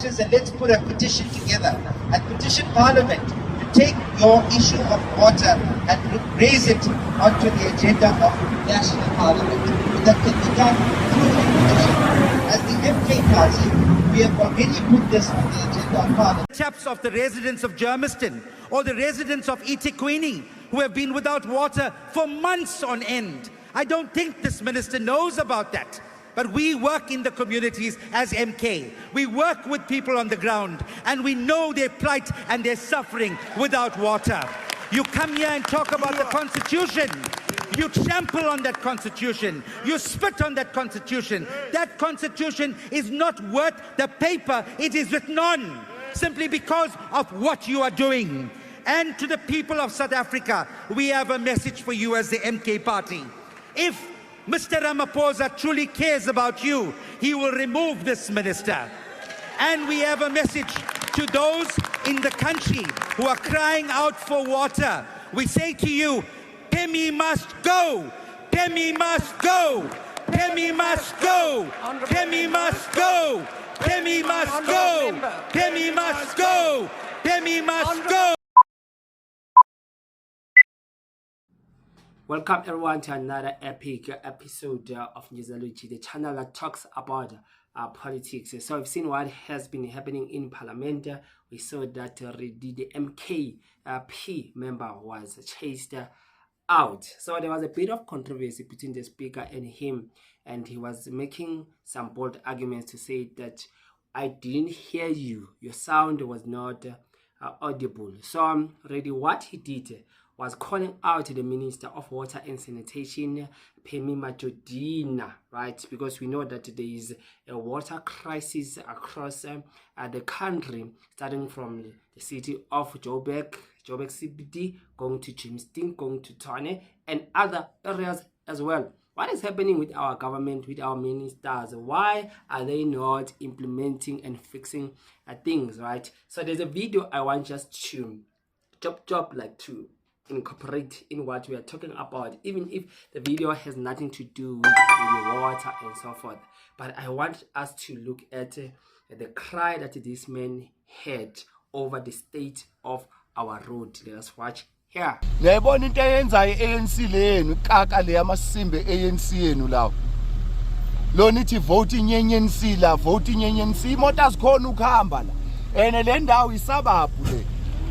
And let's put a petition together and petition Parliament to take your issue of water and raise it onto the agenda of National Parliament. That can be done through a petition. As the MK Party, we have already put this on the agenda of Parliament. Chaps of the residents of Germiston or the residents of eThekwini who have been without water for months on end. I don't think this minister knows about that. But we work in the communities as MK. We work with people on the ground and we know their plight and their suffering without water. You come here and talk about the Constitution. You trample on that Constitution. You spit on that Constitution. That Constitution is not worth the paper it is written on, simply because of what you are doing. And to the people of South Africa, we have a message for you as the MK Party. If Mr. Ramaphosa truly cares about you, he will remove this minister. And we have a message to those in the country who are crying out for water. We say to you, Pemmy must go! Pemmy must go! Pemmy must go! Pemmy must go! Pemmy must go! Pemmy must go! Pemmy must go! Welcome everyone to another epic episode of Newsology, the channel that talks about politics. So we've seen what has been happening in Parliament. We saw that the MK member was chased out. So there was a bit of controversy between the speaker and him, and he was making some bold arguments to say that I didn't hear you. Your sound was not audible. So Reddy, what he did was calling out the Minister of Water and Sanitation, Pemmy Majodina, right? Because we know that there is a water crisis across the country, starting from the city of Joburg CBD, going to Germiston, going to Tshwane, and other areas as well. What is happening with our government, with our ministers? Why are they not implementing and fixing things, right? So there's a video I want just to to incorporate in what we are talking about, even if the video has nothing to do with the water and so forth. But I want us to look at the cry that this man had over the state of our road. Let us watch here. Ngiyabona into eyenzayo ANC lenu kaka le yamasimbe ANC yenu lawo. Lo nithi vote inyenyensi la, vote inyenyensi, imoto azikhona ukuhamba la. Ene le ndawo isabaphu le.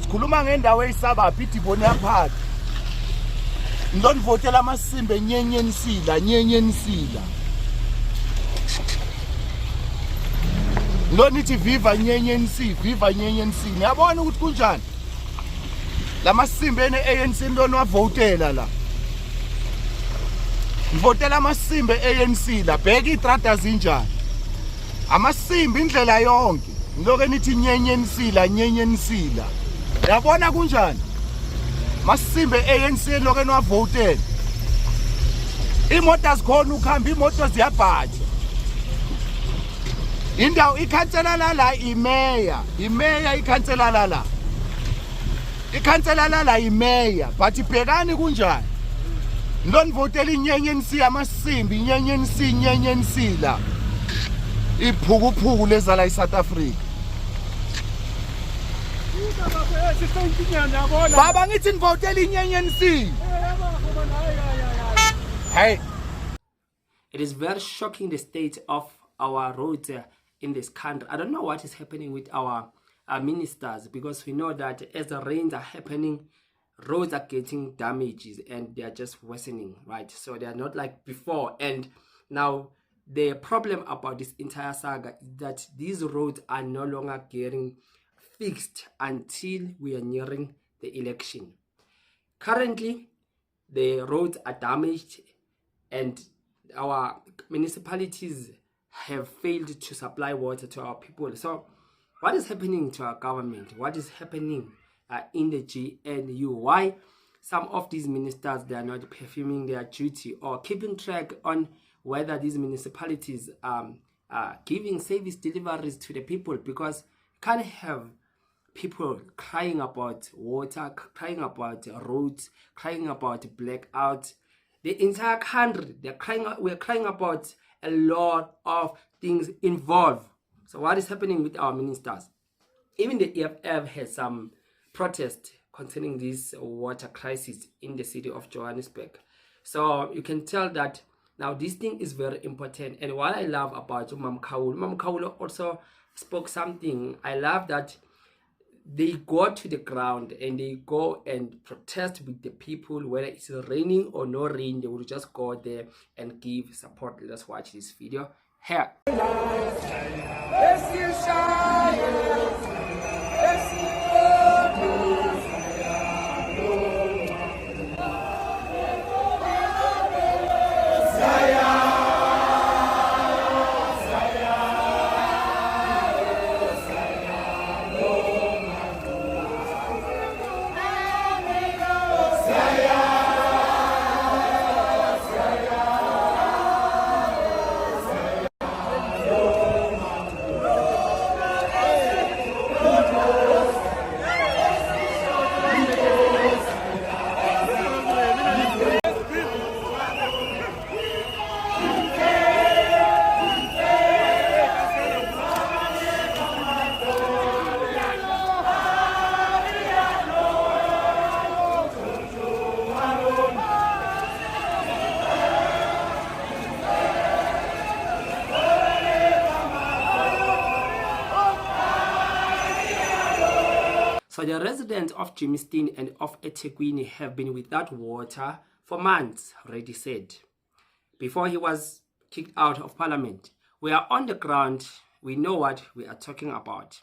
Sikhuluma ngendawo eyisabaphi idibone yaphathi. Ndonivotela amasimbe nyenyensila. Lo nithi viva nyenyensi. Ngiyabona ukuthi kunjani. Lamasimbe ene ANC ndona wavotela la. Ngivotela amasimbe ANC la, bheka itrata zinjani. Amasimbe indlela yonke. Ngiloko nithi nyenyensila. Yabona kunjani? Masimbe ANC lokho enwavotela. Imoto azikhona ukuhamba, imoto ziyabhaja. Indawo ikhansela la imeya ikhansela la. Ikhansela la imeya, but ibhekani kunjani? Ndonivotela inyenyensi amasimbi, inyenyensi la. Iphukuphuku lezala eSouth Africa. Baba ngithi nivotela inyenyensi. Hey. It is very shocking, the state of our roads in this country. I don't know what is happening with our ministers, because we know that as the rains are happening, roads are getting damages and they are just worsening, right? So they are not like before. And now the problem about this entire saga is that these roads are no longer getting fixed until we are nearing the election. Currently, the roads are damaged and our municipalities have failed to supply water to our people. So what is happening to our government? What is happening in the GNU? Why some of these ministers, they are not performing their duty or keeping track on whether these municipalities are giving service deliveries to the people? Because you can't have people crying about water, crying about roads, crying about blackout. The entire country, we're crying about a lot of things involved So what is happening with our ministers? Even the EFF has some protest concerning this water crisis in the city of Johannesburg. So you can tell that now this thing is very important. And what I love about Mam Kaulo also spoke something. I love that they go to the ground and they go and protest with the people, whether it's raining or no rain. They will just go there and give support. Let's watch this video here. So the residents of Germiston and of eThekwini have been without water for months, Reddy said. Before he was kicked out of Parliament, we are on the ground, we know what we are talking about.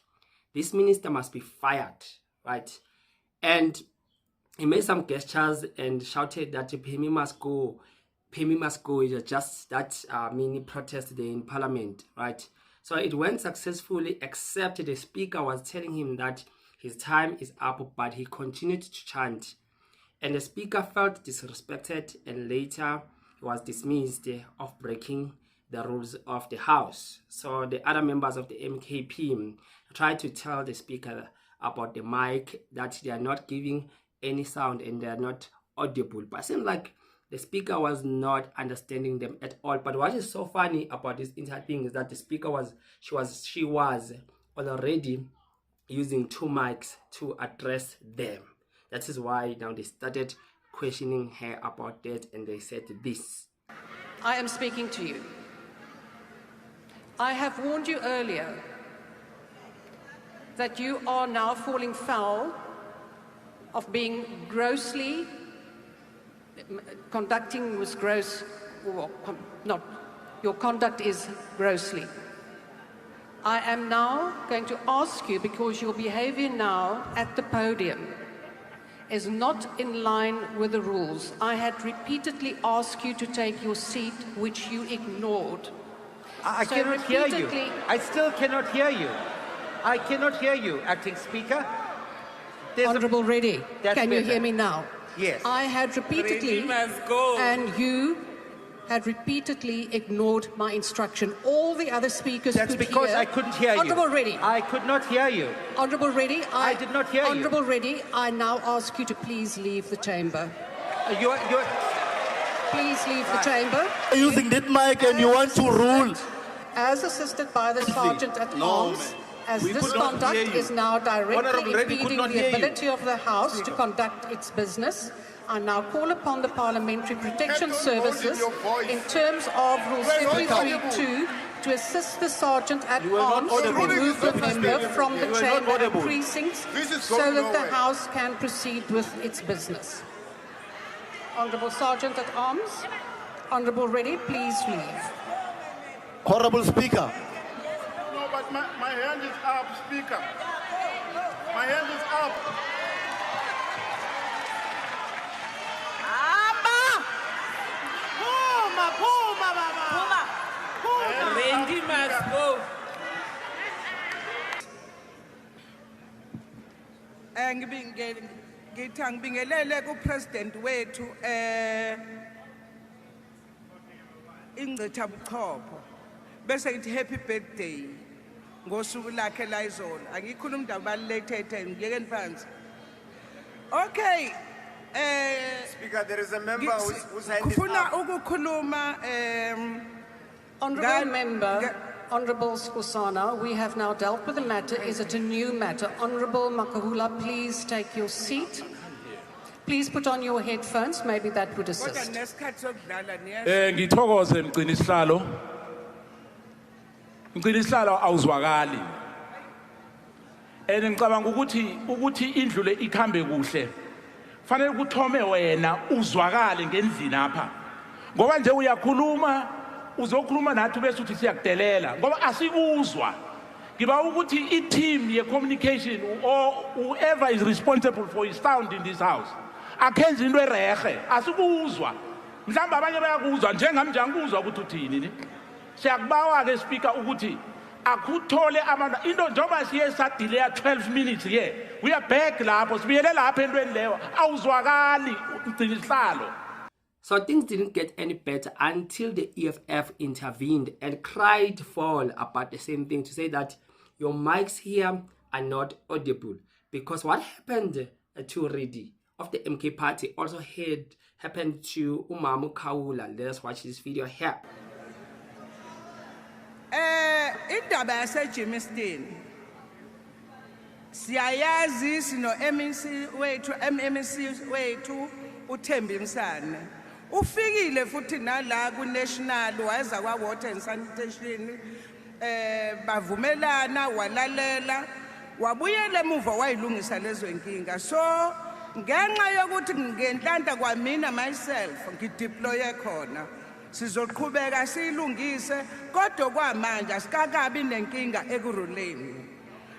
This minister must be fired, right? And he made some gestures and shouted that Pemmy must go. Pemmy must go. It was just that mini protest there in Parliament, right? So it went successfully, except the speaker was telling him that his time is up, but he continued to chant. And the speaker felt disrespected, and later he was dismissed of breaking the rules of the House. So the other members of the MKP tried to tell the speaker about the mic, that they are not giving any sound and they are not audible. But it seemed like the speaker was not understanding them at all. But what is so funny about this entire thing is that the speaker she was already using 2 mics to address them. That is why now they started questioning her about that, and they said this. I am speaking to you. I have warned you earlier that you are now falling foul of being grossly conducting was gross, or not, your conduct is grossly. I am now going to ask you, because your behavior now at the podium is not in line with the rules. I had repeatedly asked you to take your seat, which you ignored. I cannot hear you. I still cannot hear you. I cannot hear you, Acting Speaker. Honourable Reddy, can you hear me now? Yes. I had repeatedly, and you had repeatedly ignored my instruction. All the other speakers That's because I couldn't hear you. Honourable Reddy. I could not hear you. Honourable Reddy, I did not hear you. Honourable Reddy, I now ask you to please leave the chamber. Please leave the chamber. Using that mic and you want to rule. As assisted by the Sergeant at Arms, as this conduct is now directly impeding the ability of the House to conduct its business, I now call upon the Parliamentary Protection Services in terms of Rule 73.2 to assist the Sergeant at Arms to remove the member from the chamber and precincts so that the House can proceed with its business. Honourable Sergeant at Arms, Honourable Reddy, please leave. Honourable Speaker. No, but my hand is up, Speaker. My hand is up. Randy must go. Ngibingelele ku-President wethu ingcitha buchopho bese ngithi happy birthday ngosuku lakhe la izolo. Angikhuluma indaba balethete ngiyekeni phansi. Okay. Speaker, there is a member whose hand is Kufuna up. ukukhuluma Honourable Skhosana, we have now dealt with the matter. Is it a new matter? Honourable Makahula, please take your seat. Please put on your headphones. Maybe that would Kodwa assist. nesikhathi sokudlala niyazi. Ngithokoze mgcini sihlalo. Mgcini sihlalo awuzwakali. Ngicabanga ukuthi indlu le ikhambe kuhle. Fanele ukuthome wena uzwakale ngendlini apha. Ngoba nje uyakhuluma uzokhuluma nathi bese uthi siyakudelela ngoba asikuzwa. Ngiba ukuthi i-team ye-communication or whoever is responsible for his sound in this house akhenze into erehe asikuzwa. Mhlawumbe abanye bayakuzwa njengami nje angikuzwa ukuthi uthini ni. Siyakubawa ke speaker ukuthi akuthole abantu into njengoba siye sadelay 12 minutes here. We are back lapho sibuyele lapha entweni leyo awuzwakali ugcina isihlalo. So things didn't get any better until the EFF intervened and cried foul about the same thing, to say that your mics here are not audible. Because what happened to Reddy of the MK party also happened to Umamu Kaula. Let us watch this video here. Indaba yaseJimmiston siyayazi sino MEC wethu uThembi Msane ufikile futhi nala ku national waza kwa water and sanitation bavumelana walalela wabuyela emuva wayilungisa lezo inkinga. So ngenxa yokuthi ngenhlanta kwamina myself ngideploye khona sizoqhubeka siyilungise kodwa kwamanje asikakabi nenkinga ekuruleni.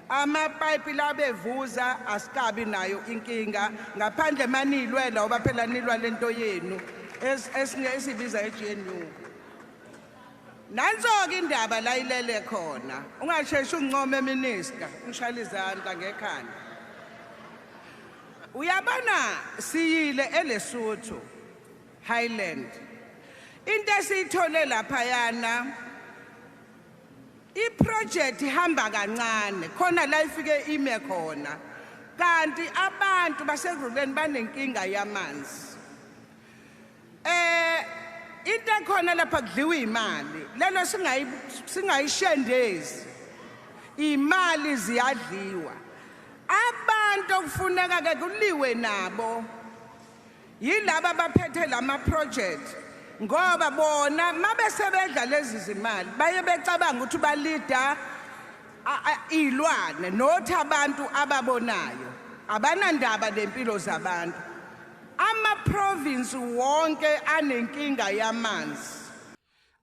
Amapipe labevuza asikabi nayo inkinga ngaphandle manilwela oba phela nilwa lento yenu esibiza eGNU. Nanzo ke indaba la ilele khona ungasheshe unqome minister ngishaya izandla ngekhanda. Uyabona siyile eLesotho Highland into esiyithole lapha yana iproject ihamba kancane khona la ifike ime khona kanti abantu baseruleni banenkinga yamanzi. Into khona lapha kudliwa imali lelo singayishendezi imali ziyadliwa abantu okufuneka ke kuliwe nabo yilabo abaphethe lama project ngoba bona mabesebedla lezi zimali baye becabanga ukuthi balida ilwane nothi abantu ababonayo abanandaba lempilo zabantu. Ama-province wonke anenkinga yamanzi.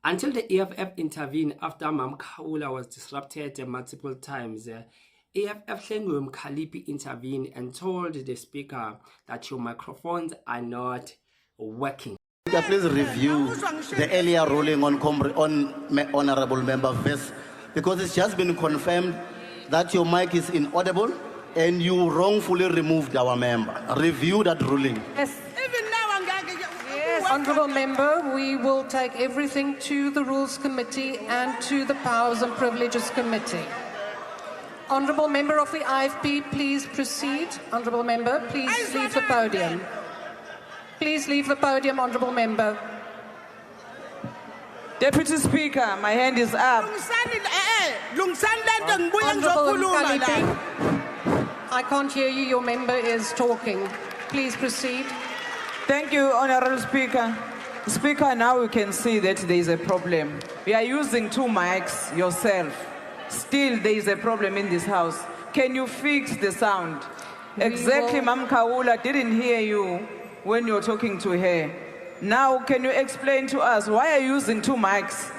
Until the EFF intervened after Mam Kaula was disrupted multiple times, EFF Hlengiwe Mkhaliphi intervened and told the speaker that your microphones are not working. Please review the earlier ruling on Honorable Member Vest, because it's just been confirmed that your mic is inaudible and you wrongfully removed our member. Review that ruling. Yes. Even now, Yes, Honourable Member, we will take everything to the Rules Committee and to the Powers and Privileges Committee. Honourable Member of the IFP, please proceed. Honourable Member, please leave the podium. Please leave the podium, Honourable Member. Deputy Speaker, my hand is up. Honourable Mkhaliphi, I can't hear you. Your member is talking. Please proceed. Thank you, Honourable Speaker. Speaker, now we can see that there is a problem. We are using 2 mics yourself. Still, there is a problem in this house. Can you fix the sound? Exactly, Mam Kaula didn't hear you when you're talking to her. Now, can you explain to us why are you using 2 mics?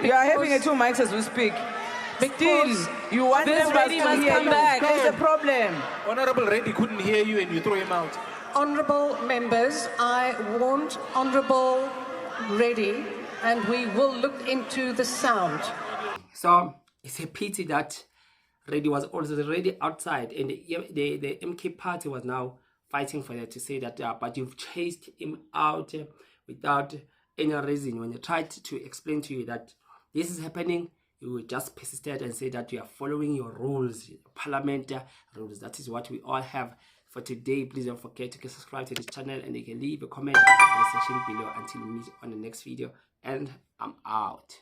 You are having 2 mics as we speak. Still, you want this Reddy must come back. There's a problem. Honourable Reddy couldn't hear you and you threw him out. Honourable members, I warned Honourable Reddy and we will look into the sound. So it's a pity that Reddy was already outside and the MK party was now fighting for that, to say that but you've chased him out without any reason. When you tried to explain to you that this is happening, you just persisted and say that you are following your rules, parliamentary rules. That is what we all have for today. Please don't forget to subscribe to this channel and you can leave a comment in the section below. Until we meet on the next video, and I'm out.